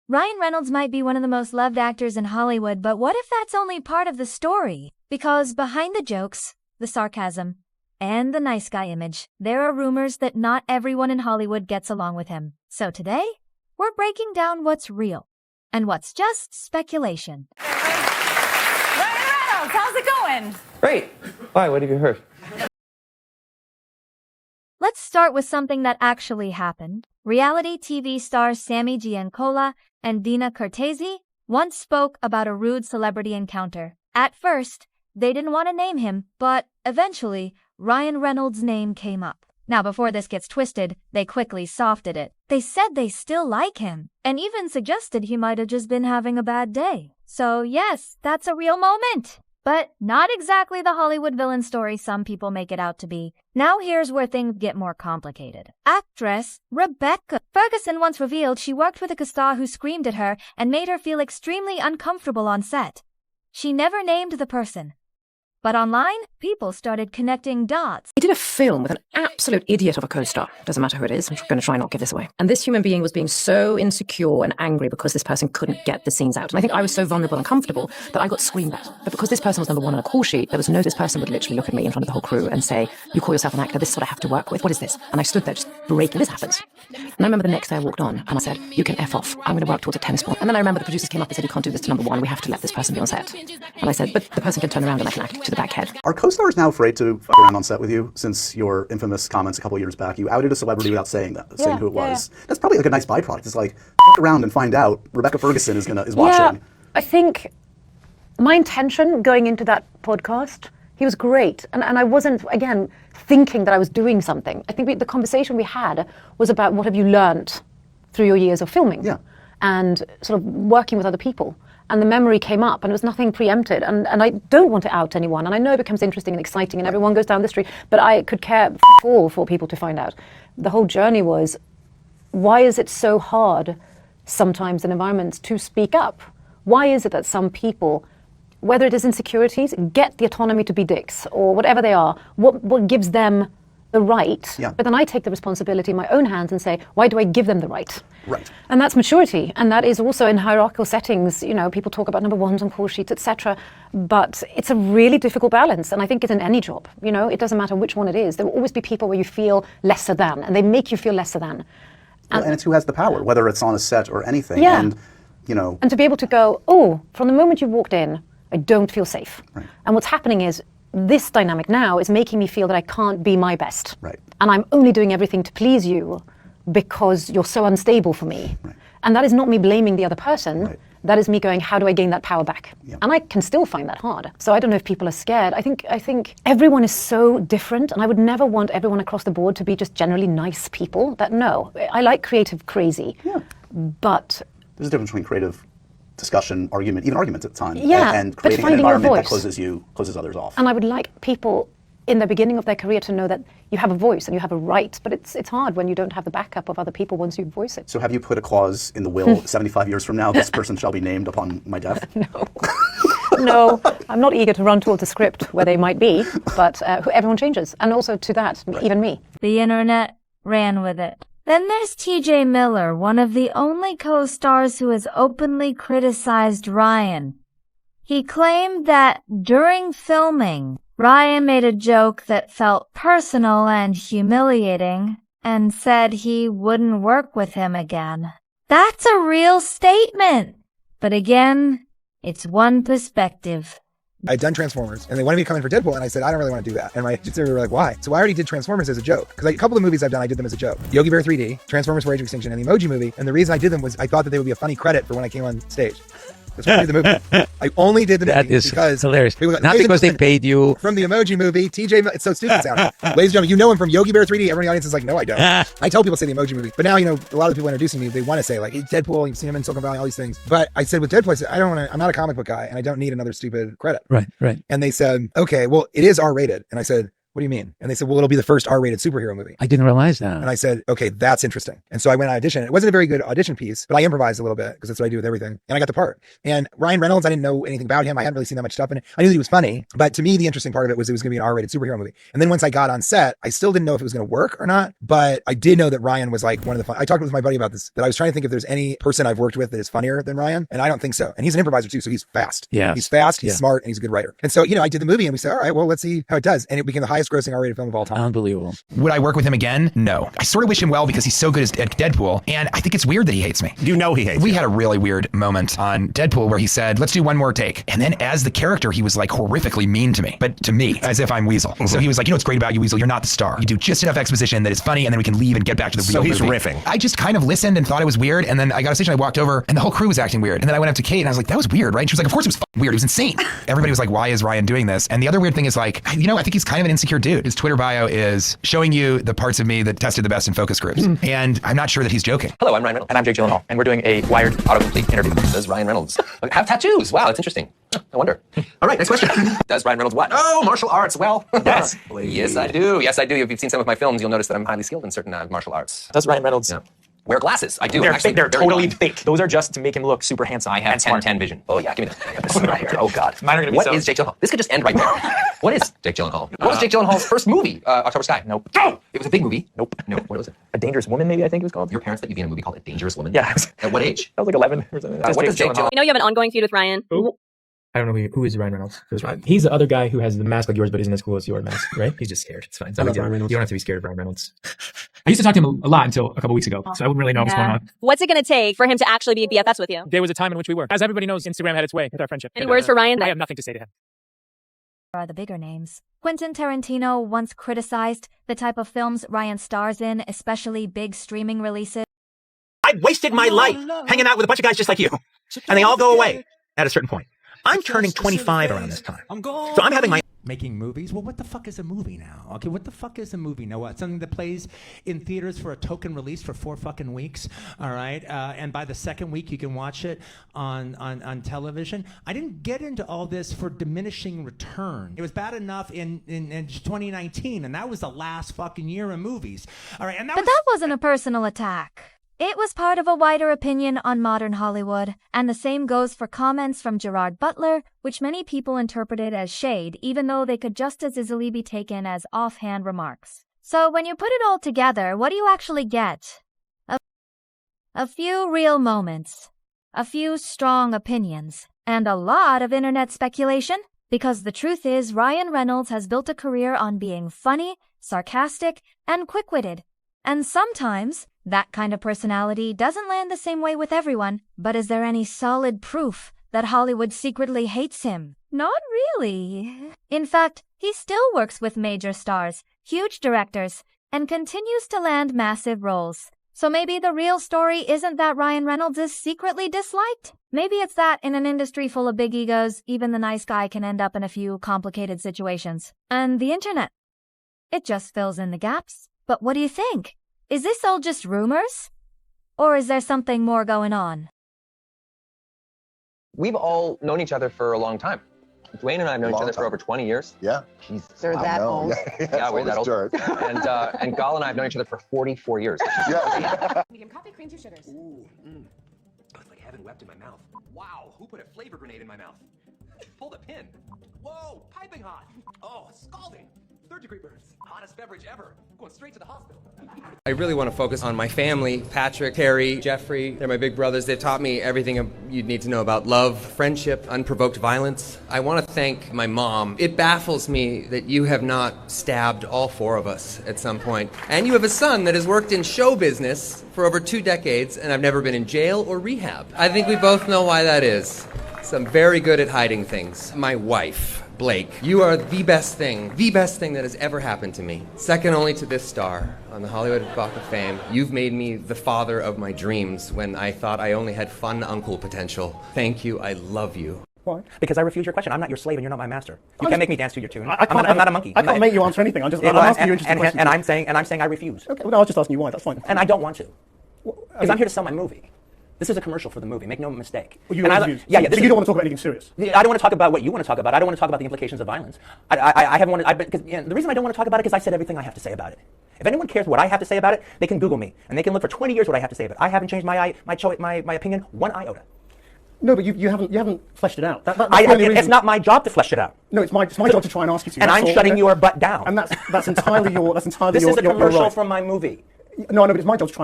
Ryan Reynolds might be one of the most loved actors in Hollywood, but what if that's only part of the story? Because behind the jokes, the sarcasm, and the nice guy image, there are rumors that not everyone in Hollywood gets along with him. So today, we're breaking down what's real and what's just speculation. Ryan Reynolds, how's it going? Great. Why? What have you heard? Let's start with something that actually happened. Reality TV stars Sammy Giancola and Dina Cortese once spoke about a rude celebrity encounter. At first, they didn't want to name him, but eventually, Ryan Reynolds' name came up. Now, before this gets twisted, they quickly softened it. They said they still like him, and even suggested he might have just been having a bad day. So yes, that's a real moment. But not exactly the Hollywood villain story some people make it out to be. Now here's where things get more complicated. Actress Rebecca Ferguson once revealed she worked with a co-star who screamed at her and made her feel extremely uncomfortable on set. She never named the person. But online, people started connecting dots. He did a film with an absolute idiot of a co-star. Doesn't matter who it is. I'm going to try and not give this away. And this human being was being so insecure and angry because this person couldn't get the scenes out. And I think I was so vulnerable and comfortable that I got screamed at. But because this person was number one on a call sheet, there was no, this person would literally look at me in front of the whole crew and say, you call yourself an actor, this is what I have to work with. What is this? And I stood there just breaking. This happens. And I remember the next day I walked on and I said, you can F off. I'm going to work towards a tennis ball. And then I remember the producers came up and said, you can't do this to number one. We have to let this person be on set. And I said, but the person can turn around and I can act to the back head. Are co-stars now afraid to fuck around on set with you since your infamous comments a couple of years back? You outed a celebrity without saying who it was. Yeah. That's probably like a nice byproduct. It's like, fuck around and find out Rebecca Ferguson is watching. Yeah, I think my intention going into that podcast, he was great. And I wasn't, again, thinking that I was doing something. I think the conversation we had was about what have you learned through your years of filming. Yeah. And sort of working with other people. And the memory came up and it was nothing preempted. And I don't want to out anyone. And I know it becomes interesting and exciting and everyone goes down the street, but I could care all for people to find out. The whole journey was, why is it so hard sometimes in environments to speak up? Why is it that some people, whether it is insecurities, get the autonomy to be dicks or whatever they are, what gives them the right, but then I take the responsibility in my own hands and say, why do I give them the right? Right. And that's maturity. And that is also in hierarchical settings, you know, people talk about number ones on call sheets, etc. But it's a really difficult balance. And I think it's in any job, you know, it doesn't matter which one it is. There will always be people where you feel lesser than, and they make you feel lesser than. And it's who has the power, whether it's on a set or anything. Yeah. And, you know. And to be able to go, oh, from the moment you walked in, I don't feel safe. Right. And what's happening is, this dynamic now is making me feel that I can't be my best. Right. And I'm only doing everything to please you because you're so unstable for me. Right. And that is not me blaming the other person. Right. That is me going, how do I gain that power back? Yeah. And I can still find that hard. So I don't know if people are scared. I think everyone is so different, and I would never want everyone across the board to be just generally nice people. No. I like creative crazy. Yeah. But there's a difference between creative discussion, argument, even arguments at the time, and but creating an finding your environment that voice. closes others off. And I would like people in the beginning of their career to know that you have a voice and you have a right, but it's hard when you don't have the backup of other people once you voice it. So have you put a clause in the will, 75 years from now, this person shall be named upon my death? No. No, I'm not eager to run towards a script where they might be, but everyone changes. And also to that, even me. The internet ran with it. Then there's TJ Miller, one of the only co-stars who has openly criticized Ryan. He claimed that during filming, Ryan made a joke that felt personal and humiliating and said he wouldn't work with him again. That's a real statement. But again, it's one perspective. I'd done Transformers, and they wanted me to come in for Deadpool, and I said, I don't really want to do that. And my distributor were like, why? So I already did Transformers as a joke. Because a couple of movies I've done, I did them as a joke. Yogi Bear 3D, Transformers for Age of Extinction, and the Emoji Movie. And the reason I did them was I thought that they would be a funny credit for when I came on stage. That's why I did the movie. I only did the movie because hilarious. People, not because they paid you. From the Emoji Movie, TJ, it's so stupid sounding. Ladies and gentlemen, you know him from Yogi Bear 3D. Everyone in the audience is like, no, I don't. I tell people say the Emoji Movie. But now, you know, a lot of the people introducing me, they want to say like, hey, Deadpool, you've seen him in Silicon Valley, all these things. But I said with Deadpool, I said, I don't want to, I'm not a comic book guy and I don't need another stupid credit. Right. And they said, okay, well, it is R-rated. And I said, what do you mean? And they said, well, it'll be the first R-rated superhero movie. I didn't realize that. And I said, okay, that's interesting. And so I went on audition. It wasn't a very good audition piece, but I improvised a little bit because that's what I do with everything. And I got the part. And Ryan Reynolds, I didn't know anything about him. I hadn't really seen that much stuff in it. I knew that he was funny, but to me, the interesting part of it was going to be an R-rated superhero movie. And then once I got on set, I still didn't know if it was going to work or not, but I did know that Ryan was like one of the fun. I talked with my buddy about this, that I was trying to think if there's any person I've worked with that is funnier than Ryan. And I don't think so. And he's an improviser too. So he's fast. Yeah. He's fast. He's smart, and he's a good writer. And so, I did the movie and we said, all right, well, let's see how it does. And it became the highest grossing R-rated film of all time. Unbelievable. Would I work with him again? No. I sort of wish him well because he's so good at Deadpool, and I think it's weird that he hates me. You know he hates We you. had a really weird moment on Deadpool where he said, let's do one more take. And then as the character, he was like horrifically mean to me, but to me, as if I'm Weasel. So he was like, what's great about you, Weasel? You're not the star. You do just enough exposition that is funny, and then we can leave and get back to the real movie. So he's riffing. I just kind of listened and thought it was weird, and then I got a station, I walked over, and the whole crew was acting weird. And then I went up to Kate, and I was like, that was weird, right? And she was like, of course it was weird. It was insane. Everybody was like, why is Ryan doing this? And the other weird thing is like, I think he's kind of an insecure dude. His Twitter bio is showing you the parts of me that tested the best in focus groups. And I'm not sure that he's joking. Hello, I'm Ryan Reynolds. And I'm Jake Gyllenhaal. And we're doing a Wired autocomplete interview. Does Ryan Reynolds have tattoos? Wow, that's interesting. I wonder. All right, next question. Does Ryan Reynolds what? Oh, martial arts. Well, yes. Yes, I do. Yes, I do. If you've seen some of my films, you'll notice that I'm highly skilled in certain martial arts. Does Ryan Reynolds wear glasses? I do. They're Actually, fake. They're very totally blind. fake. Those are just to make him look super handsome. I have and smart. 10 vision. Oh, yeah, give me that. I got this right here. Oh, God. Mine are gonna be What so- is Jake Gyllenhaal? This could just end right there. What is Jake Gyllenhaal? What was Jake Gyllenhaal's first movie? October Sky. Nope. Oh! It was a big movie. Nope. No, what was it? A Dangerous Woman, maybe I think it was called. Your parents let you be in a movie called A Dangerous Woman? Yeah. At what age? I was like 11 or something. What does Jake Gyllenhaal? You know you have an ongoing feud with Ryan. I don't know who is Ryan Reynolds. Who's Ryan? He's the other guy who has the mask like yours, but isn't as cool as your mask, right? He's just scared. It's fine. It's I no love big deal. Ryan Reynolds. You don't have to be scared of Ryan Reynolds. I used to talk to him a lot until a couple weeks ago, so I wouldn't really know what's going on. What's it going to take for him to actually be BFFs with you? There was a time in which we were. As everybody knows, Instagram had its way with our friendship. Any words for Ryan? I have nothing to say to him. Are the bigger names. Quentin Tarantino once criticized the type of films Ryan stars in, especially big streaming releases. I wasted my life hanging out with a bunch of guys just like you. And they all go away at a certain point. I'm turning 25 around this time. So I'm having my... Making movies? Well, what the fuck is a movie now? Okay, what the fuck is a movie? Now what? Something that plays in theaters for a token release for 4 fucking weeks, all right? And by the second week, you can watch it on television. I didn't get into all this for diminishing return. It was bad enough in 2019, and that was the last fucking year of movies. All right, and But that wasn't a personal attack. It was part of a wider opinion on modern Hollywood, and the same goes for comments from Gerard Butler, which many people interpreted as shade, even though they could just as easily be taken as offhand remarks. So when you put it all together, what do you actually get? A few real moments, a few strong opinions, and a lot of internet speculation? Because the truth is, Ryan Reynolds has built a career on being funny, sarcastic, and quick-witted. And sometimes, that kind of personality doesn't land the same way with everyone, but is there any solid proof that Hollywood secretly hates him? Not really. In fact, he still works with major stars, huge directors, and continues to land massive roles. So maybe the real story isn't that Ryan Reynolds is secretly disliked. Maybe it's that in an industry full of big egos, even the nice guy can end up in a few complicated situations. And the internet, it just fills in the gaps. But what do you think? Is this all just rumors? Or is there something more going on? We've all known each other for a long time. Dwayne and I have known each other for over 20 years. Yeah. They're that old. Yeah, we're that old. And Gal and I have known each other for 44 years. Yeah. Medium coffee, cream, 2 sugars. Ooh, it's like heaven wept in my mouth. Wow, who put a flavor grenade in my mouth? Pull the pin. Whoa, piping hot. Oh, scalding. 3rd-degree burns. Hottest beverage ever. Going straight to the hospital. I really want to focus on my family. Patrick, Terry, Jeffrey, they're my big brothers. They've taught me everything you'd need to know about love, friendship, unprovoked violence. I want to thank my mom. It baffles me that you have not stabbed all 4 of us at some point. And you have a son that has worked in show business for over 2 decades, and I've never been in jail or rehab. I think we both know why that is. So I'm very good at hiding things. My wife, Blake, you are the best thing that has ever happened to me. Second only to this star on the Hollywood Walk of Fame. You've made me the father of my dreams when I thought I only had fun uncle potential. Thank you, I love you. Why? Because I refuse your question. I'm not your slave and you're not my master. You I'm can't make me dance to your tune. I'm not a monkey. I can't make you answer anything. I'm asking you interesting questions. And I'm saying I refuse. Okay, well, I was just asking you why. That's fine. And I don't want to. Because I'm here to sell my movie. This is a commercial for the movie. Make no mistake. Well, you And yeah. But you don't want to talk about anything serious. I don't want to talk about what you want to talk about. I don't want to talk about the implications of violence. I haven't wanted. The reason I don't want to talk about it is because I said everything I have to say about it. If anyone cares what I have to say about it, they can Google me and they can look for 20 years what I have to say about it. I haven't changed my opinion one iota. No, but you haven't fleshed it out. It's not my job to flesh it out. No, it's my job to try and ask you to. And I'm shutting your butt down. And that's entirely your This is a commercial from my movie. No, but it's my job to try.